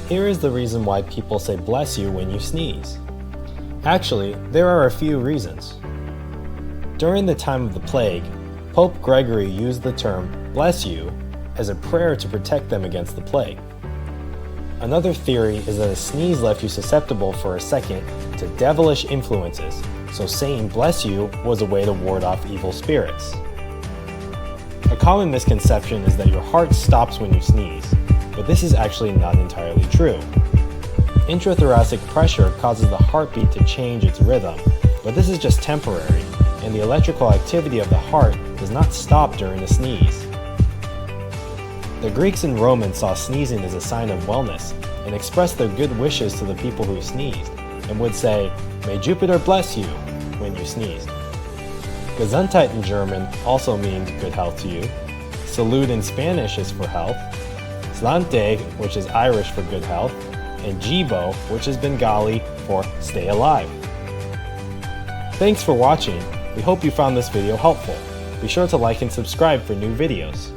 Here is the reason why people say bless you when you sneeze. Actually, there are a few reasons. During the time of the plague, Pope Gregory used the term bless you as a prayer to protect them against the plague. Another theory is that a sneeze left you susceptible for a second to devilish influences, so saying bless you was a way to ward off evil spirits. A common misconception is that your heart stops when you sneeze, but this is actually not entirely true. Intrathoracic pressure causes the heartbeat to change its rhythm, but this is just temporary, and the electrical activity of the heart does not stop during a sneeze. The Greeks and Romans saw sneezing as a sign of wellness and expressed their good wishes to the people who sneezed, and would say, "May Jupiter bless you," when you sneezed. Gesundheit in German also means good health to you. Salud in Spanish is for health. Slante, which is Irish for good health, and Jibo, which is Bengali for stay alive. Thanks for watching. We hope you found this video helpful. Be sure to like and subscribe for new videos.